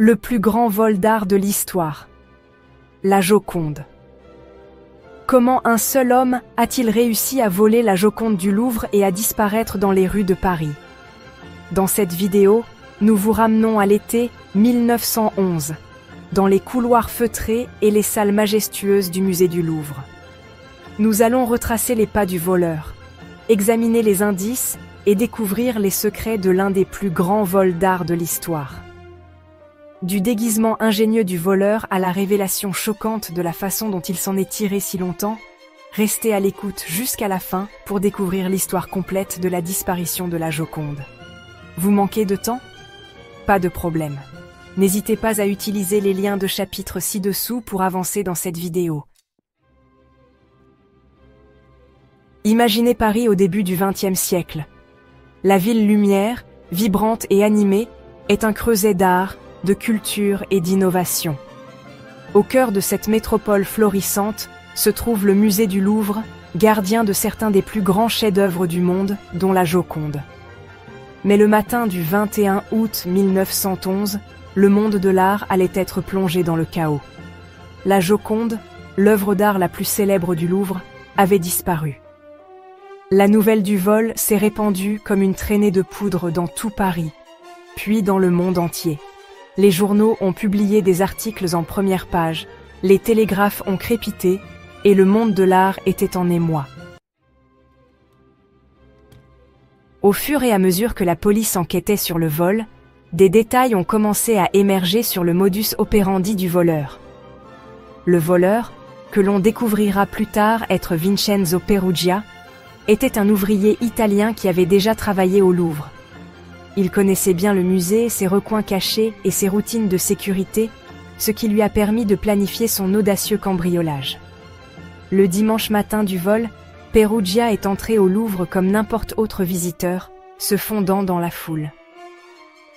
Le plus grand vol d'art de l'histoire. La Joconde. Comment un seul homme a-t-il réussi à voler la Joconde du Louvre et à disparaître dans les rues de Paris? Dans cette vidéo, nous vous ramenons à l'été 1911, dans les couloirs feutrés et les salles majestueuses du musée du Louvre. Nous allons retracer les pas du voleur, examiner les indices et découvrir les secrets de l'un des plus grands vols d'art de l'histoire. Du déguisement ingénieux du voleur à la révélation choquante de la façon dont il s'en est tiré si longtemps, restez à l'écoute jusqu'à la fin pour découvrir l'histoire complète de la disparition de la Joconde. Vous manquez de temps? Pas de problème. N'hésitez pas à utiliser les liens de chapitre ci-dessous pour avancer dans cette vidéo. Imaginez Paris au début du XXe siècle. La ville lumière, vibrante et animée, est un creuset d'art, de culture et d'innovation. Au cœur de cette métropole florissante se trouve le musée du Louvre, gardien de certains des plus grands chefs-d'œuvre du monde, dont la Joconde. Mais le matin du 21 août 1911, le monde de l'art allait être plongé dans le chaos. La Joconde, l'œuvre d'art la plus célèbre du Louvre, avait disparu. La nouvelle du vol s'est répandue comme une traînée de poudre dans tout Paris, puis dans le monde entier. Les journaux ont publié des articles en première page, les télégraphes ont crépité et le monde de l'art était en émoi. Au fur et à mesure que la police enquêtait sur le vol, des détails ont commencé à émerger sur le modus operandi du voleur. Le voleur, que l'on découvrira plus tard être Vincenzo Perugia, était un ouvrier italien qui avait déjà travaillé au Louvre. Il connaissait bien le musée, ses recoins cachés et ses routines de sécurité, ce qui lui a permis de planifier son audacieux cambriolage. Le dimanche matin du vol, Perugia est entré au Louvre comme n'importe autre visiteur, se fondant dans la foule.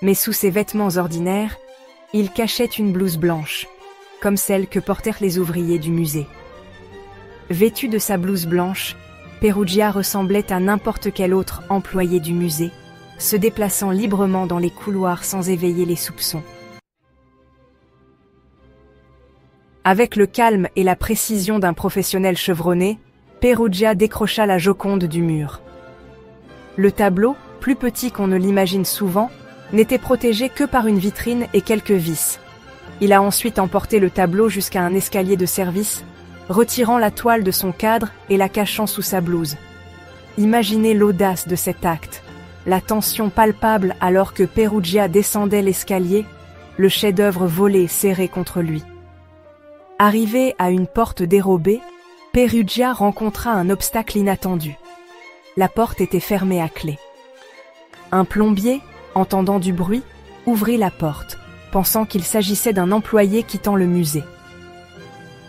Mais sous ses vêtements ordinaires, il cachait une blouse blanche, comme celle que portèrent les ouvriers du musée. Vêtu de sa blouse blanche, Perugia ressemblait à n'importe quel autre employé du musée, se déplaçant librement dans les couloirs sans éveiller les soupçons. Avec le calme et la précision d'un professionnel chevronné, Perugia décrocha la Joconde du mur. Le tableau, plus petit qu'on ne l'imagine souvent, n'était protégé que par une vitrine et quelques vis. Il a ensuite emporté le tableau jusqu'à un escalier de service, retirant la toile de son cadre et la cachant sous sa blouse. Imaginez l'audace de cet acte. La tension palpable alors que Perugia descendait l'escalier, le chef-d'œuvre volé serré contre lui. Arrivé à une porte dérobée, Perugia rencontra un obstacle inattendu. La porte était fermée à clé. Un plombier, entendant du bruit, ouvrit la porte, pensant qu'il s'agissait d'un employé quittant le musée.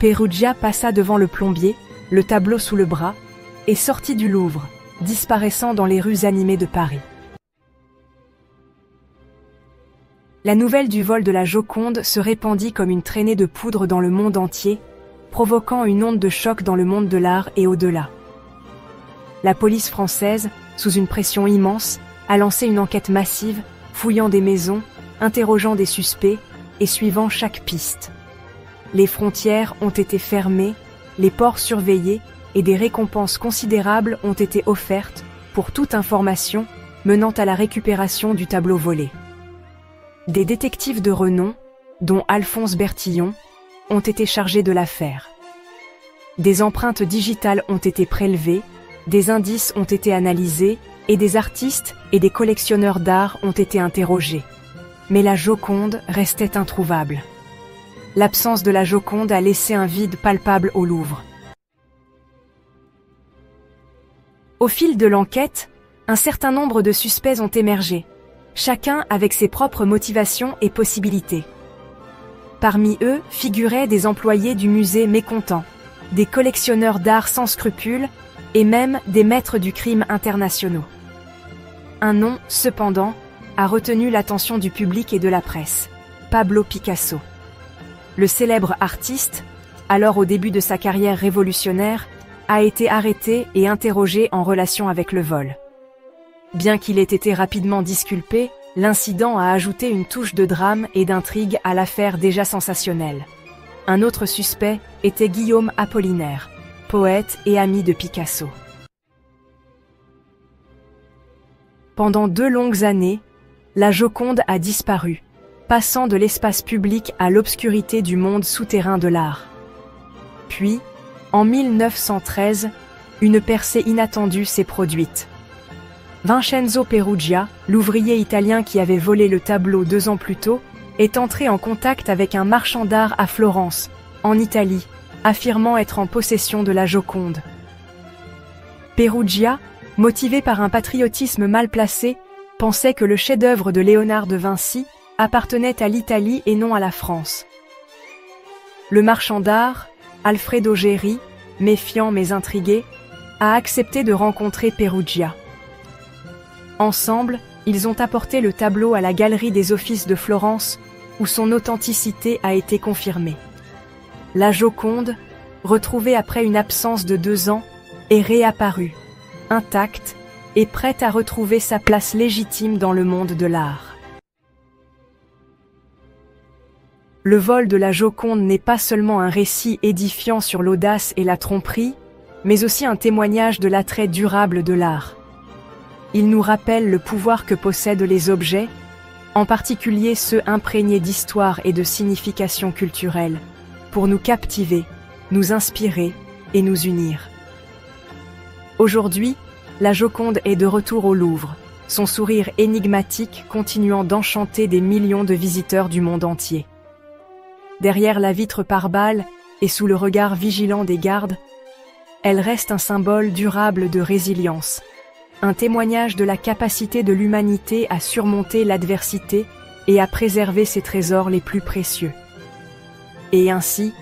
Perugia passa devant le plombier, le tableau sous le bras, et sortit du Louvre, disparaissant dans les rues animées de Paris. La nouvelle du vol de la Joconde se répandit comme une traînée de poudre dans le monde entier, provoquant une onde de choc dans le monde de l'art et au-delà. La police française, sous une pression immense, a lancé une enquête massive, fouillant des maisons, interrogeant des suspects et suivant chaque piste. Les frontières ont été fermées, les ports surveillés et des récompenses considérables ont été offertes pour toute information menant à la récupération du tableau volé. Des détectives de renom, dont Alphonse Bertillon, ont été chargés de l'affaire. Des empreintes digitales ont été prélevées, des indices ont été analysés et des artistes et des collectionneurs d'art ont été interrogés. Mais la Joconde restait introuvable. L'absence de la Joconde a laissé un vide palpable au Louvre. Au fil de l'enquête, un certain nombre de suspects ont émergé, chacun avec ses propres motivations et possibilités. Parmi eux figuraient des employés du musée mécontents, des collectionneurs d'art sans scrupules et même des maîtres du crime internationaux. Un nom, cependant, a retenu l'attention du public et de la presse: Pablo Picasso. Le célèbre artiste, alors au début de sa carrière révolutionnaire, a été arrêté et interrogé en relation avec le vol. Bien qu'il ait été rapidement disculpé, L'incident a ajouté une touche de drame et d'intrigue à l'affaire déjà sensationnelle. Un autre suspect était Guillaume Apollinaire, poète et ami de Picasso. Pendant 2 longues années, la Joconde a disparu, passant de l'espace public à l'obscurité du monde souterrain de l'art. Puis, en 1913, une percée inattendue s'est produite. Vincenzo Perugia, l'ouvrier italien qui avait volé le tableau 2 ans plus tôt, est entré en contact avec un marchand d'art à Florence, en Italie, affirmant être en possession de la Joconde. Perugia, motivé par un patriotisme mal placé, pensait que le chef-d'œuvre de Léonard de Vinci appartenait à l'Italie et non à la France. Le marchand d'art, Alfredo Geri, méfiant mais intrigué, a accepté de rencontrer Perugia. Ensemble, ils ont apporté le tableau à la Galerie des Offices de Florence, où son authenticité a été confirmée. La Joconde, retrouvée après une absence de 2 ans, est réapparue, intacte et prête à retrouver sa place légitime dans le monde de l'art. Le vol de la Joconde n'est pas seulement un récit édifiant sur l'audace et la tromperie, mais aussi un témoignage de l'attrait durable de l'art. Il nous rappelle le pouvoir que possèdent les objets, en particulier ceux imprégnés d'histoire et de signification culturelle, pour nous captiver, nous inspirer et nous unir. Aujourd'hui, la Joconde est de retour au Louvre, son sourire énigmatique continuant d'enchanter des millions de visiteurs du monde entier. Derrière la vitre pare-balles et sous le regard vigilant des gardes, elle reste un symbole durable de résilience, un témoignage de la capacité de l'humanité à surmonter l'adversité et à préserver ses trésors les plus précieux. Et ainsi,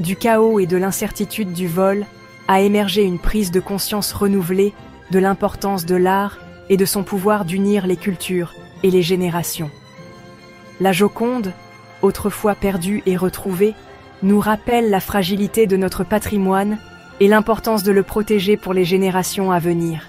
du chaos et de l'incertitude du vol, a émergé une prise de conscience renouvelée de l'importance de l'art et de son pouvoir d'unir les cultures et les générations. La Joconde, autrefois perdue et retrouvée, nous rappelle la fragilité de notre patrimoine et l'importance de le protéger pour les générations à venir.